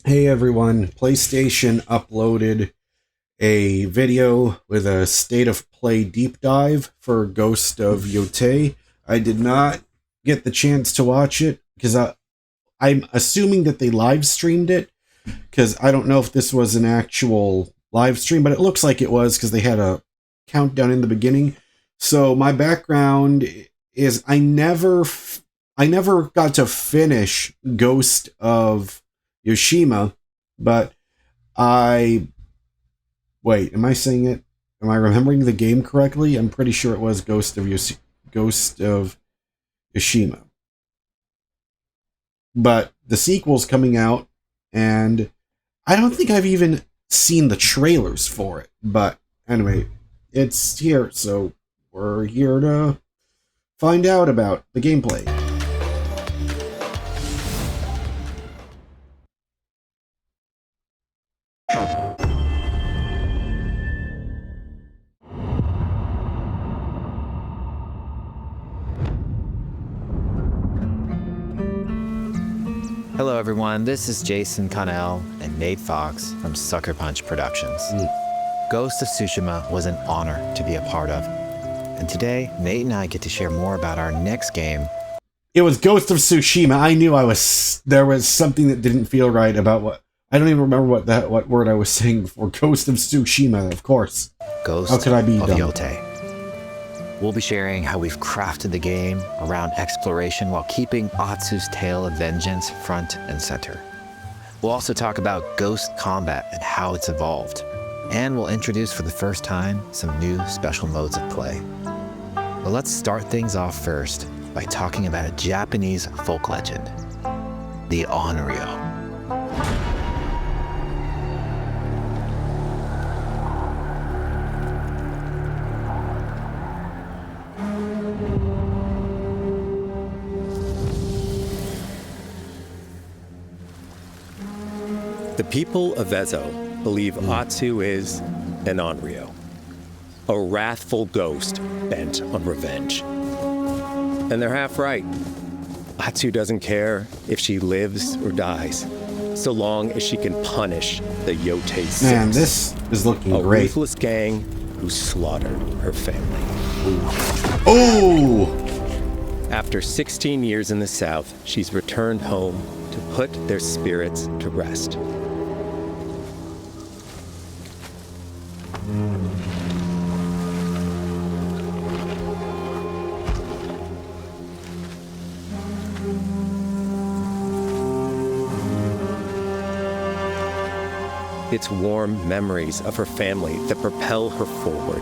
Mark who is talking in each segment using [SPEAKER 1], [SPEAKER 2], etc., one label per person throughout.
[SPEAKER 1] Hey everyone, PlayStation uploaded a video with a state of play deep dive for Ghost of Yotei. I did not get the chance to watch it because I'm assuming that they live streamed it because I don't know if this was an actual live stream, but it looks like it was because they had a countdown in the beginning. So my background is I never got to finish Ghost of Yoshima, but I wait. Am I saying it? Am I remembering the game correctly? I'm pretty sure it was Ghost of Yoshima. But the sequel's coming out, and I don't think I've even seen the trailers for it. But anyway, it's here, so we're here to find out about the gameplay.
[SPEAKER 2] Hello everyone, this is Jason Connell and Nate Fox from Sucker Punch Productions. Ghost of Tsushima was an honor to be a part of. And today, Nate and I get to share more about our next game.
[SPEAKER 1] It was Ghost of Tsushima. I knew there was something that didn't feel right about what I don't even remember what word I was saying before. Ghost of Tsushima, of course.
[SPEAKER 2] Ghost
[SPEAKER 1] How could I be
[SPEAKER 2] of
[SPEAKER 1] dumb?
[SPEAKER 2] Yotei. We'll be sharing how we've crafted the game around exploration while keeping Atsu's tale of vengeance front and center. We'll also talk about ghost combat and how it's evolved. And we'll introduce for the first time some new special modes of play. But let's start things off first by talking about a Japanese folk legend, the Onryo.
[SPEAKER 3] The people of Ezo believe Atsu is an Onryo, a wrathful ghost bent on revenge. And they're half right. Atsu doesn't care if she lives or dies, so long as she can punish the Yotei Six.
[SPEAKER 1] Man, this is looking
[SPEAKER 3] a
[SPEAKER 1] great.
[SPEAKER 3] ruthless gang who slaughtered her family.
[SPEAKER 1] Oh!
[SPEAKER 3] After 16 years in the South, she's returned home to put their spirits to rest. It's warm memories of her family that propel her forward.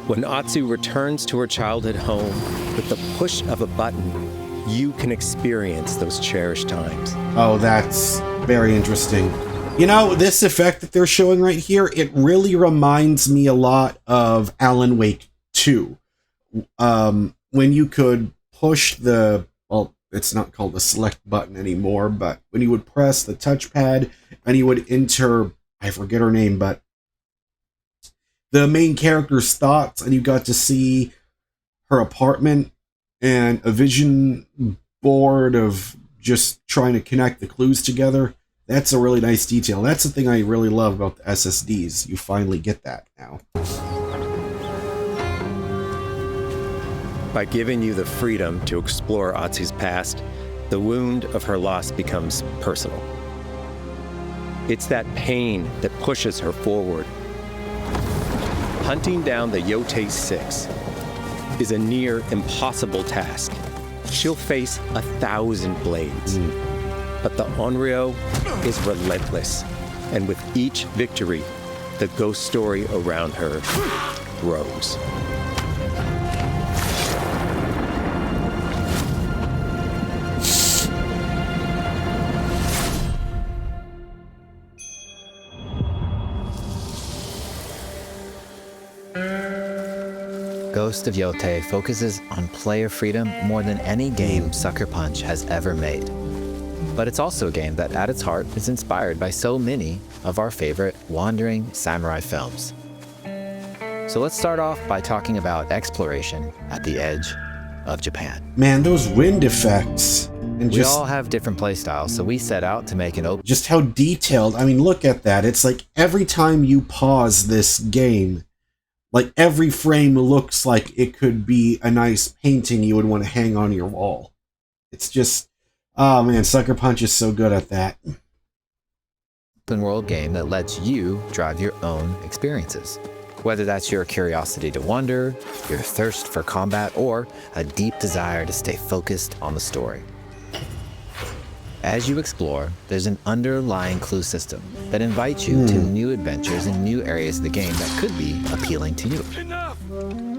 [SPEAKER 3] When Atsu returns to her childhood home, with the push of a button, you can experience those cherished times.
[SPEAKER 1] Oh, that's very interesting. You know, this effect that they're showing right here, it really reminds me a lot of Alan Wake 2. When you could push it's not called the select button anymore, but when you would press the touchpad and you would enter, I forget her name, but the main character's thoughts, and you got to see her apartment and a vision board of just trying to connect the clues together. That's a really nice detail. That's the thing I really love about the SSDs. You finally get that now.
[SPEAKER 3] By giving you the freedom to explore Atsu's past, the wound of her loss becomes personal. It's that pain that pushes her forward. Hunting down the Yotei Six is a near impossible task. She'll face 1,000 blades. But the Onryo is relentless, and with each victory, the ghost story around her grows.
[SPEAKER 2] Ghost of Yotei focuses on player freedom more than any game Sucker Punch has ever made. But it's also a game that at its heart is inspired by so many of our favorite wandering samurai films. So let's start off by talking about exploration at the edge of Japan.
[SPEAKER 1] Man, those wind effects. And
[SPEAKER 2] We
[SPEAKER 1] just,
[SPEAKER 2] all have different playstyles, so we set out to make an open.
[SPEAKER 1] just how detailed. I mean, look at that. It's like every time you pause this game, like every frame looks like it could be a nice painting you would want to hang on your wall. It's just, oh man, Sucker Punch is so good at that.
[SPEAKER 2] Open world game that lets you drive your own experiences. Whether that's your curiosity to wonder, your thirst for combat, or a deep desire to stay focused on the story. As you explore, there's an underlying clue system that invites you to new adventures in new areas of the game that could be appealing to you.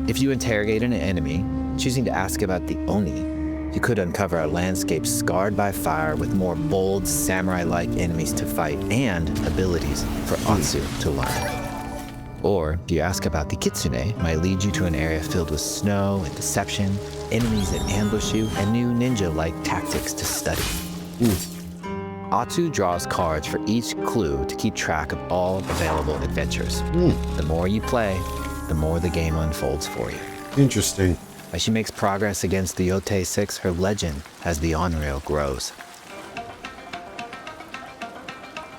[SPEAKER 2] If you interrogate an enemy, choosing to ask about the Oni, you could uncover a landscape scarred by fire with more bold, samurai-like enemies to fight and abilities for Atsu to learn. Or if you ask about the Kitsune, it might lead you to an area filled with snow and deception, enemies that ambush you, and new ninja-like tactics to study. Atsu draws cards for each clue to keep track of all available adventures. The more you play, the more the game unfolds for you.
[SPEAKER 1] Interesting.
[SPEAKER 2] As she makes progress against the Yotei 6, her legend as the Onryo grows.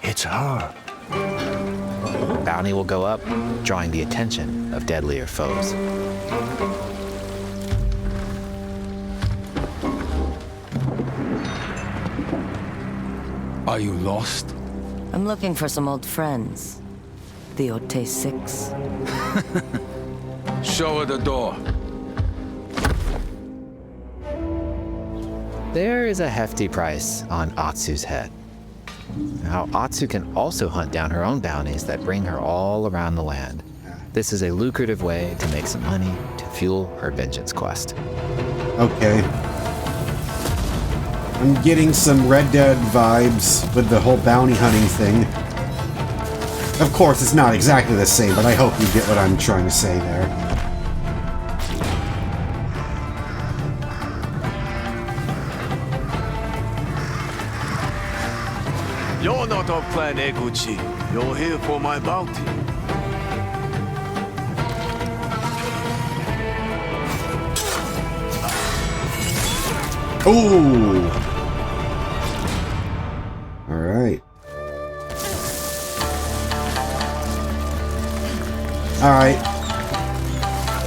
[SPEAKER 4] It's her.
[SPEAKER 2] Bounty will go up, drawing the attention of deadlier foes.
[SPEAKER 4] Are you lost?
[SPEAKER 5] I'm looking for some old friends. The Yotei 6.
[SPEAKER 4] Show her the door.
[SPEAKER 2] There is a hefty price on Atsu's head. Now, Atsu can also hunt down her own bounties that bring her all around the land. This is a lucrative way to make some money to fuel her vengeance quest.
[SPEAKER 1] Okay. I'm getting some Red Dead vibes with the whole bounty hunting thing. Of course, it's not exactly the same, but I hope you get what I'm trying to say there.
[SPEAKER 6] You're not off plan, Eguchi. You're here for my bounty.
[SPEAKER 1] Ooh! Alright. Alright.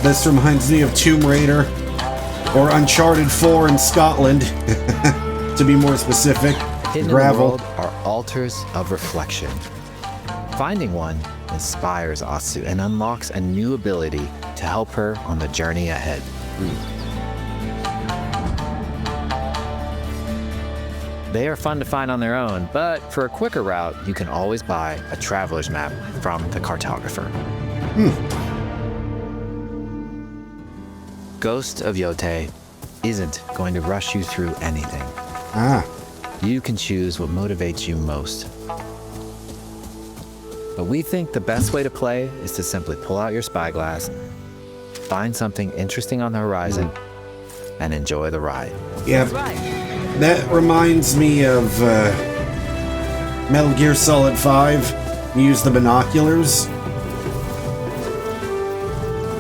[SPEAKER 1] This reminds me of Tomb Raider, or Uncharted 4 in Scotland, to be more specific.
[SPEAKER 2] Hidden
[SPEAKER 1] Gravel.
[SPEAKER 2] in the world are altars of reflection. Finding one inspires Atsu and unlocks a new ability to help her on the journey ahead. They are fun to find on their own, but for a quicker route, you can always buy a traveler's map from the cartographer. Ghost of Yotei isn't going to rush you through anything. You can choose what motivates you most. But we think the best way to play is to simply pull out your spyglass, find something interesting on the horizon, and enjoy the ride.
[SPEAKER 1] Yeah, that reminds me of Metal Gear Solid 5. You use the binoculars.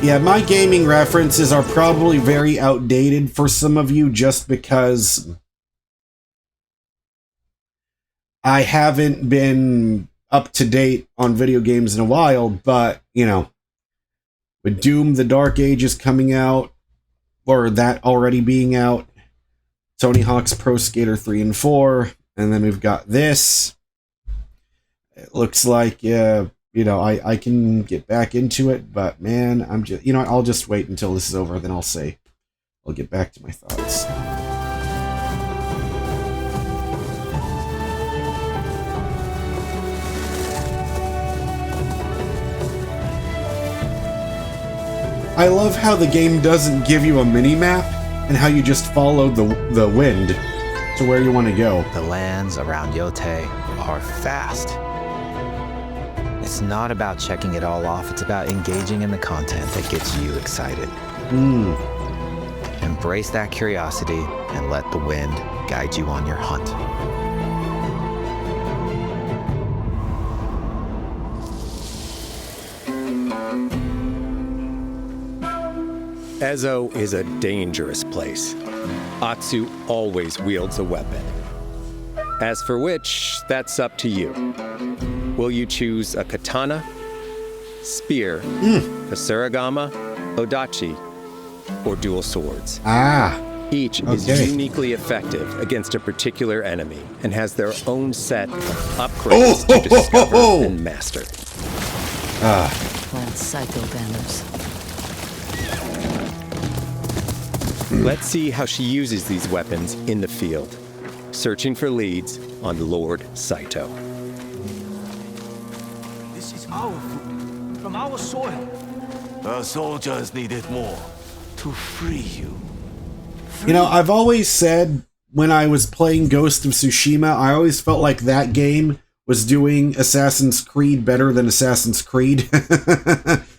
[SPEAKER 1] Yeah, my gaming references are probably very outdated for some of you just because I haven't been up to date on video games in a while, but, you know, with Doom, The Dark Ages coming out, or that already being out, Tony Hawk's Pro Skater 3 and 4, and then we've got this. It looks like, you know, I can get back into it, but man, I'm just, you know, I'll just wait until this is over, then I'll get back to my thoughts. I love how the game doesn't give you a mini-map, and how you just follow the wind to where you want to go.
[SPEAKER 2] The lands around Yotei are vast. It's not about checking it all off, it's about engaging in the content that gets you excited. Embrace that curiosity and let the wind guide you on your hunt.
[SPEAKER 3] Ezo is a dangerous place. Atsu always wields a weapon. As for which, that's up to you. Will you choose a katana, spear, a surigama, odachi, or dual swords? Each is uniquely effective against a particular enemy and has their own set of upgrades to discover and master.
[SPEAKER 5] Plant Saito banners.
[SPEAKER 3] Let's see how she uses these weapons in the field, searching for leads on Lord Saito.
[SPEAKER 7] This is our food, from our soil.
[SPEAKER 6] Our soldiers need it more to free you.
[SPEAKER 1] You know, I've always said when I was playing Ghost of Tsushima, I always felt like that game was doing Assassin's Creed better than Assassin's Creed.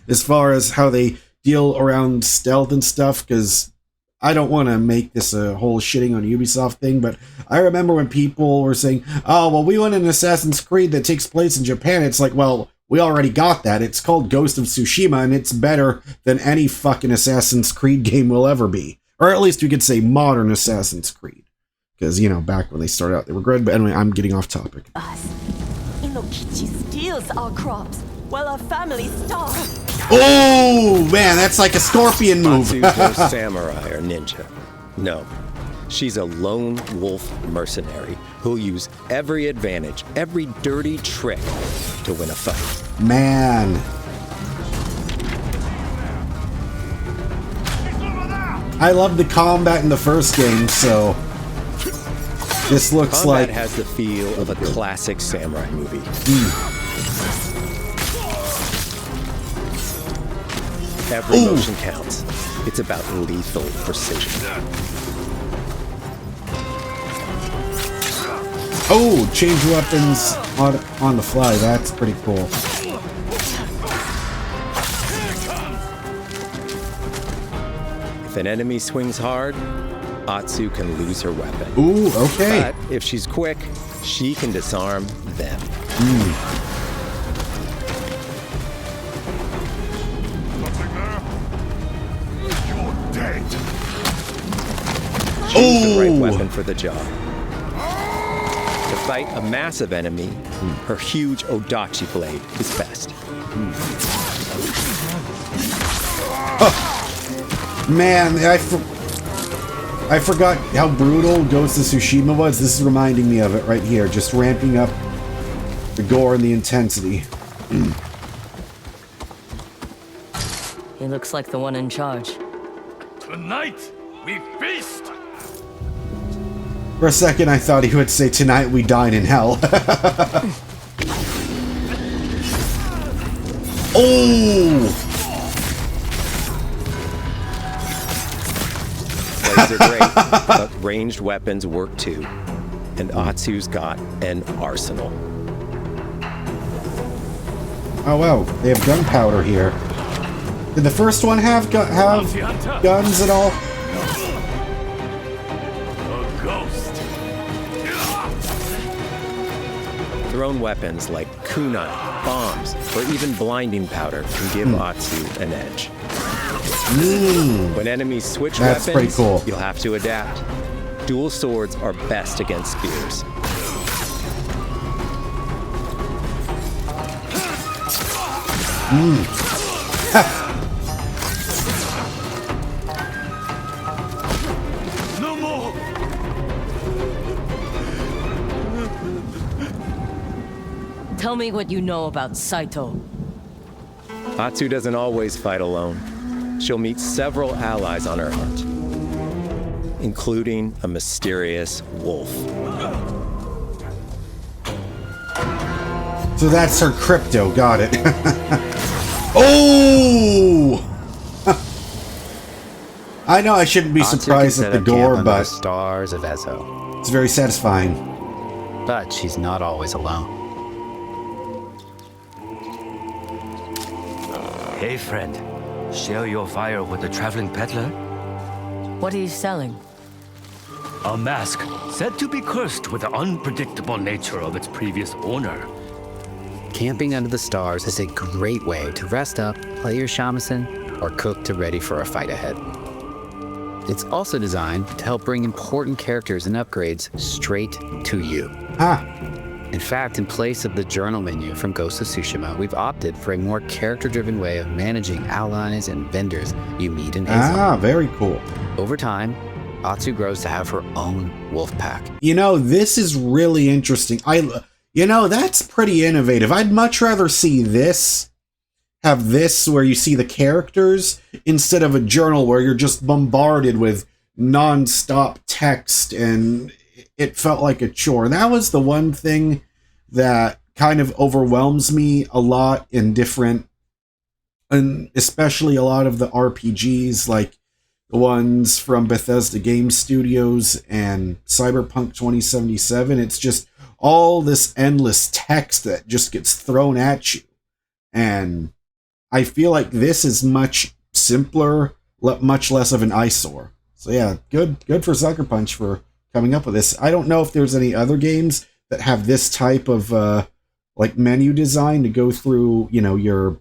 [SPEAKER 1] As far as how they deal around stealth and stuff, because I don't want to make this a whole shitting on Ubisoft thing, but I remember when people were saying, oh, well, we want an Assassin's Creed that takes place in Japan. It's like, well, we already got that. It's called Ghost of Tsushima, and it's better than any fucking Assassin's Creed game will ever be. Or at least we could say modern Assassin's Creed. Because, you know, back when they started out, they were good. But anyway, I'm getting off topic.
[SPEAKER 8] Us. Inokichi steals our crops while our families starve.
[SPEAKER 1] Oh, man, that's like a scorpion move.
[SPEAKER 3] Atsu's no samurai or ninja. No. She's a lone wolf mercenary who'll use every advantage, every dirty trick to win a fight.
[SPEAKER 1] Man. I love the combat in the first game, so this looks
[SPEAKER 3] Combat
[SPEAKER 1] like
[SPEAKER 3] has the feel of a classic samurai movie. Every motion counts. It's about lethal precision.
[SPEAKER 1] Oh, change weapons on the fly. That's pretty cool.
[SPEAKER 3] If an enemy swings hard, Atsu can lose her weapon.
[SPEAKER 1] Ooh, okay.
[SPEAKER 3] But if she's quick, she can disarm them.
[SPEAKER 6] You're dead.
[SPEAKER 3] Choose the right weapon for the job. To fight a massive enemy, her huge odachi blade is best.
[SPEAKER 1] Man, I forgot how brutal Ghost of Tsushima was. This is reminding me of it right here. Just ramping up the gore and the intensity.
[SPEAKER 5] He looks like the one in charge.
[SPEAKER 6] Tonight, we feast.
[SPEAKER 1] For a second, I thought he would say, tonight we dine in hell. Oh!
[SPEAKER 3] Blades are great, but ranged weapons work too. And Atsu's got an arsenal.
[SPEAKER 1] Oh, wow. They have gunpowder here. Did the first one have guns at all?
[SPEAKER 6] A ghost.
[SPEAKER 3] Thrown weapons like kunai, bombs, or even blinding powder can give Atsu an edge. When enemies switch
[SPEAKER 1] That's
[SPEAKER 3] weapons,
[SPEAKER 1] pretty cool.
[SPEAKER 3] you'll have to adapt. Dual swords are best against spears.
[SPEAKER 6] No more.
[SPEAKER 5] Tell me what you know about Saito.
[SPEAKER 3] Atsu doesn't always fight alone. She'll meet several allies on her hunt, including a mysterious wolf.
[SPEAKER 1] So that's her crypto. Got it. Oh! I know I shouldn't be surprised at the gore,
[SPEAKER 2] The
[SPEAKER 1] but
[SPEAKER 2] stars of Ezo.
[SPEAKER 1] it's very satisfying.
[SPEAKER 2] But she's not always alone.
[SPEAKER 9] Hey, friend. Share your fire with the traveling peddler?
[SPEAKER 5] What are you selling?
[SPEAKER 9] A mask said to be cursed with the unpredictable nature of its previous owner.
[SPEAKER 2] Camping under the stars is a great way to rest up, play your shamisen,
[SPEAKER 10] or cooked to ready for a fight ahead. It's also designed to help bring important characters and upgrades straight to you. In fact, in place of the journal menu from Ghost of Tsushima, we've opted for a more character-driven way of managing allies and vendors you meet in Azo.
[SPEAKER 1] Very cool.
[SPEAKER 10] Over time, Atsu grows to have her own wolf pack.
[SPEAKER 1] You know, this is really interesting. That's pretty innovative. I'd much rather see this, have this where you see the characters, instead of a journal where you're just bombarded with non-stop text, and it felt like a chore. That was the one thing that kind of overwhelms me a lot in different, and especially a lot of the RPGs, like the ones from Bethesda Game Studios and Cyberpunk 2077. It's just all this endless text that just gets thrown at you. And I feel like this is much simpler, much less of an eyesore. So yeah, good for Sucker Punch for coming up with this. I don't know if there's any other games that have this type of like menu design to go through, your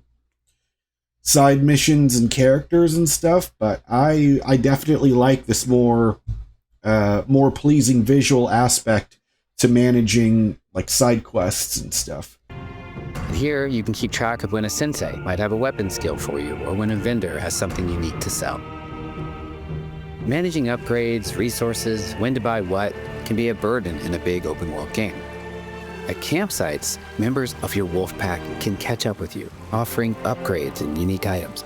[SPEAKER 1] side missions and characters and stuff, but I definitely like this more pleasing visual aspect to managing like side quests and stuff.
[SPEAKER 10] Here, you can keep track of when a sensei might have a weapon skill for you, or when a vendor has something unique to sell. Managing upgrades, resources, when to buy what, can be a burden in a big open-world game. At campsites, members of your wolf pack can catch up with you, offering upgrades and unique items.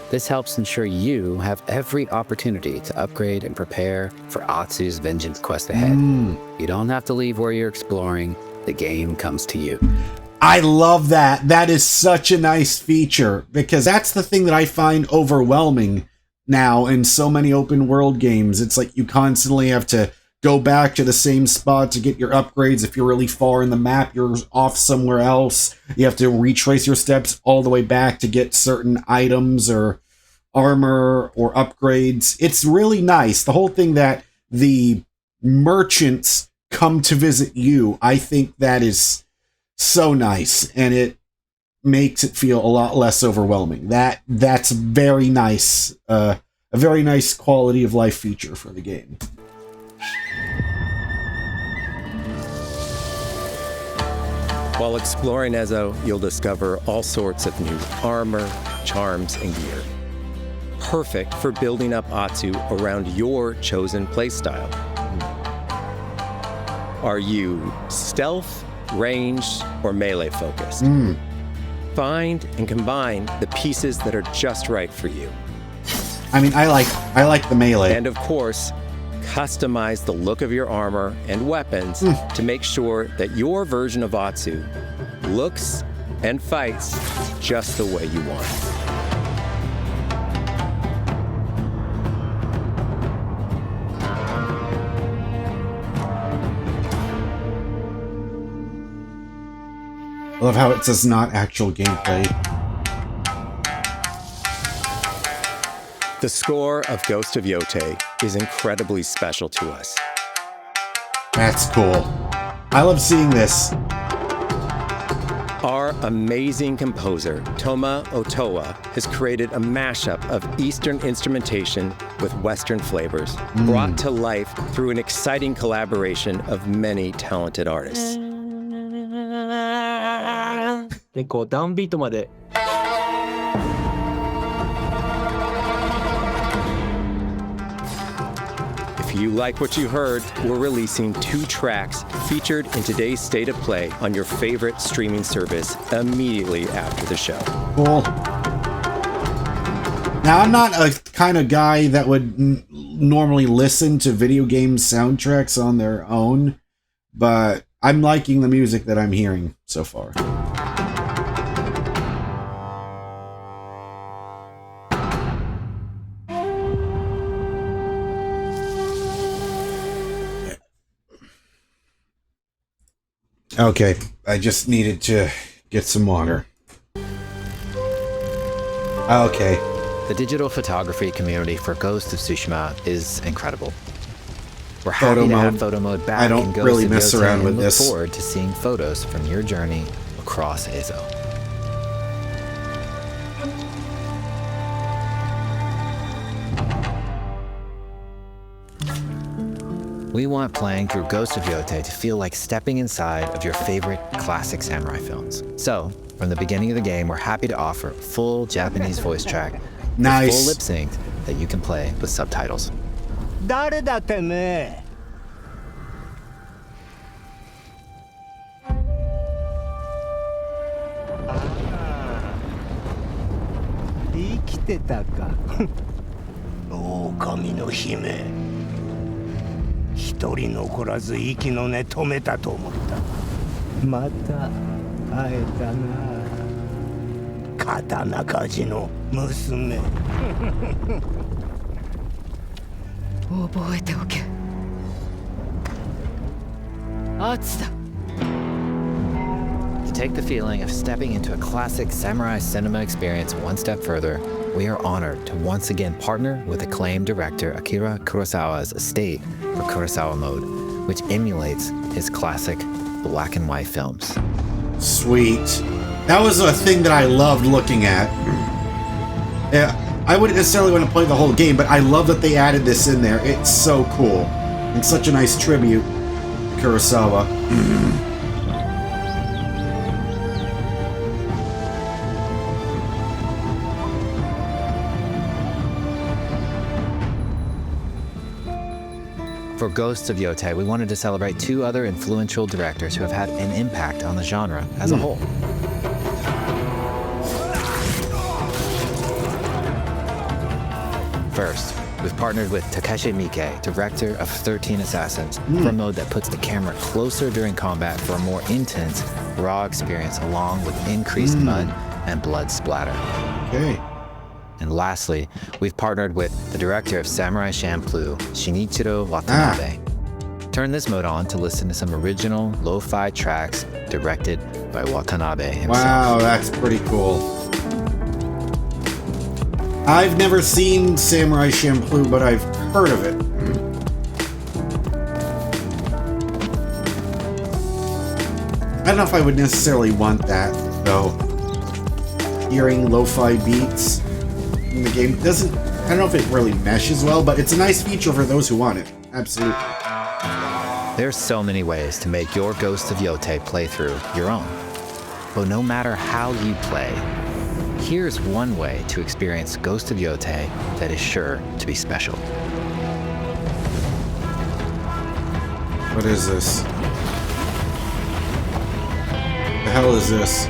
[SPEAKER 10] This helps ensure you have every opportunity to upgrade and prepare for Atsu's vengeance quest ahead. You don't have to leave where you're exploring. The game comes to you.
[SPEAKER 1] I love that. That is such a nice feature, because that's the thing that I find overwhelming now in so many open world games. It's like you constantly have to go back to the same spot to get your upgrades. If you're really far in the map, you're off somewhere else. You have to retrace your steps all the way back to get certain items or armor or upgrades. It's really nice. The whole thing that the merchants come to visit you, I think that is so nice, and it makes it feel a lot less overwhelming. That's very nice. A very nice quality of life feature for the game.
[SPEAKER 3] While exploring Ezo, you'll discover all sorts of new armor, charms, and gear. Perfect for building up Atsu around your chosen playstyle. Are you stealth, ranged, or melee focused? Find and combine the pieces that are just right for you.
[SPEAKER 1] I mean, I like the melee.
[SPEAKER 3] And of course, customize the look of your armor and weapons to make sure that your version of Atsu looks and fights just the way you want.
[SPEAKER 1] I love how it says not actual gameplay.
[SPEAKER 3] The score of Ghost of Yotei is incredibly special to us.
[SPEAKER 1] That's cool. I love seeing this.
[SPEAKER 3] Our amazing composer, Toma Otoa, has created a mashup of Eastern instrumentation with Western flavors, brought to life through an exciting collaboration of many talented artists.
[SPEAKER 7] でこうダウンビートまで
[SPEAKER 3] If you like what you heard, we're releasing 2 tracks featured in today's State of Play on your favorite streaming service immediately after the show.
[SPEAKER 1] Cool. Now, I'm not a kind of guy that would normally listen to video game soundtracks on their own, but I'm liking the music that I'm hearing so far. Okay, I just needed to get some water. Okay.
[SPEAKER 2] The digital photography community for Ghost of Tsushima is incredible. We're happy to have photo mode back.
[SPEAKER 1] I don't
[SPEAKER 2] in
[SPEAKER 1] really
[SPEAKER 2] Ghost of
[SPEAKER 1] mess
[SPEAKER 2] Yotei
[SPEAKER 1] around with
[SPEAKER 2] and look
[SPEAKER 1] this.
[SPEAKER 2] forward to seeing photos from your journey across Azo. We want playing through Ghost of Yotei to feel like stepping inside of your favorite classic samurai films. So, from the beginning of the game, we're happy to offer a full Japanese voice track with
[SPEAKER 1] Nice.
[SPEAKER 2] full lip sync that you can play with subtitles.
[SPEAKER 9] 誰だてめえ。生きてたか。
[SPEAKER 6] 狼の姫。一人残らず息の根止めたと思った。
[SPEAKER 9] また会えたな。
[SPEAKER 6] 刀鍛冶の娘。
[SPEAKER 5] 覚えておけ。アツだ。
[SPEAKER 2] To take the feeling of stepping into a classic samurai cinema experience one step further, we are honored to once again partner with acclaimed director Akira Kurosawa's estate for Kurosawa Mode, which emulates his classic black and white films.
[SPEAKER 1] Sweet. That was a thing that I loved looking at. Yeah, I wouldn't necessarily want to play the whole game, but I love that they added this in there. It's so cool. And such a nice tribute to Kurosawa.
[SPEAKER 2] For Ghosts of Yotei, we wanted to celebrate two other influential directors who have had an impact on the genre as a whole. First, we've partnered with Takeshi Miike, director of 13 Assassins, for a mode that puts the camera closer during combat for a more intense, raw experience along with increased mud and blood splatter.
[SPEAKER 1] Okay.
[SPEAKER 2] And lastly, we've partnered with the director of Samurai Champloo, Shinichiro Watanabe. Turn this mode on to listen to some original lo-fi tracks directed by Watanabe himself.
[SPEAKER 1] Wow, that's pretty cool. I've never seen Samurai Champloo, but I've heard of it. I don't know if I would necessarily want that, though. Hearing lo-fi beats in the game doesn't... I don't know if it really meshes well, but it's a nice feature for those who want it. Absolutely.
[SPEAKER 2] There's so many ways to make your Ghost of Yotei playthrough your own. But no matter how you play, here's one way to experience Ghost of Yotei that is sure to be special.
[SPEAKER 1] What is this? The hell is this?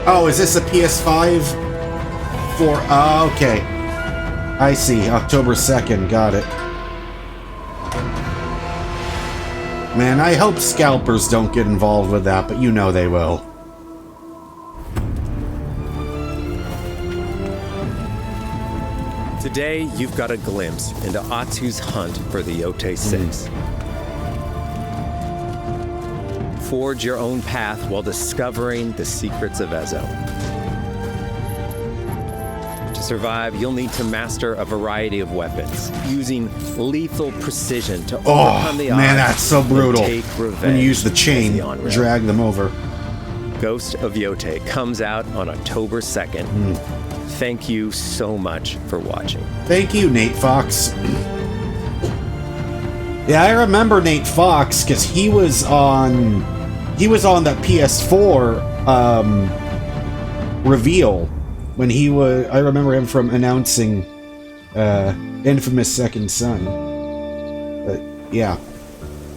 [SPEAKER 1] Oh, is this a PS5? For... okay. I see. October 2nd. Got it. Man, I hope scalpers don't get involved with that, but you know they will.
[SPEAKER 3] Today, you've got a glimpse into Atsu's hunt for the Yotei 6. Forge your own path while discovering the secrets of Ezo. To survive, you'll need to master a variety of weapons, using lethal precision to overcome the odds.
[SPEAKER 1] Man, that's so brutal.
[SPEAKER 3] Take revenge
[SPEAKER 1] when you use the chain, drag them over.
[SPEAKER 3] Ghost of Yotei comes out on October 2nd. Thank you so much for watching.
[SPEAKER 1] Thank you, Nate Fox. Yeah, I remember Nate Fox because he was on that PS4 reveal when he was. I remember him from announcing Infamous Second Son. But yeah,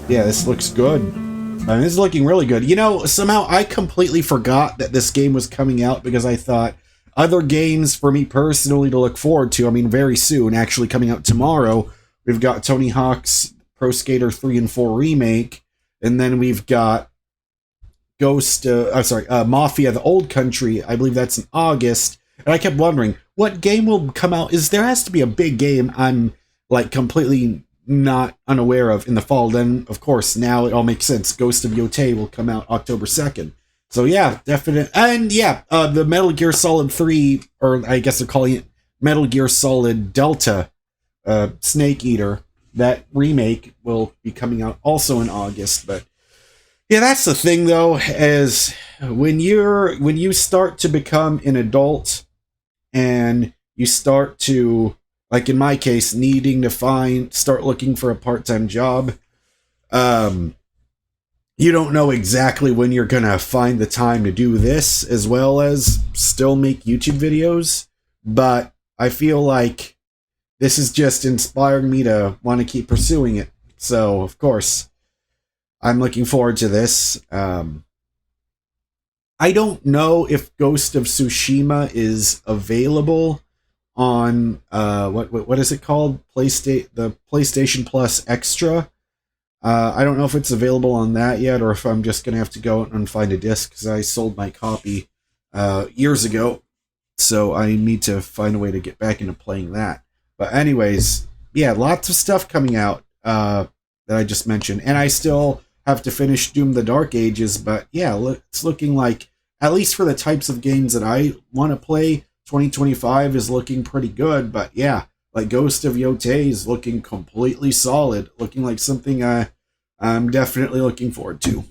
[SPEAKER 1] this looks good. I mean, this is looking really good. You know, somehow I completely forgot that this game was coming out because I thought other games for me personally to look forward to. I mean, very soon, actually coming out tomorrow, we've got Tony Hawk's Pro Skater 3 and 4 remake, and then we've got Mafia: The Old Country. I believe that's in August. And I kept wondering, what game will come out? There has to be a big game I'm like completely not unaware of in the fall. Then, of course, now it all makes sense. Ghost of Yotei will come out October 2nd. So yeah, definite. And yeah, the Metal Gear Solid 3, or I guess they're calling it Metal Gear Solid Delta, Snake Eater, that remake will be coming out also in August. But yeah, that's the thing though, is when you start to become an adult and you start to, like in my case, needing to start looking for a part-time job. You don't know exactly when you're gonna find the time to do this, as well as still make YouTube videos. But I feel like this is just inspiring me to want to keep pursuing it. So, of course, I'm looking forward to this. I don't know if Ghost of Tsushima is available on what is it called? The PlayStation Plus Extra. I don't know if it's available on that yet, or if I'm just gonna have to go out and find a disc, because I sold my copy years ago. So I need to find a way to get back into playing that. But anyways, yeah, lots of stuff coming out that I just mentioned, and I still have to finish Doom the Dark Ages. But yeah, it's looking like, at least for the types of games that I want to play, 2025 is looking pretty good. But yeah, like Ghost of Yotei is looking completely solid, looking like something I'm definitely looking forward to.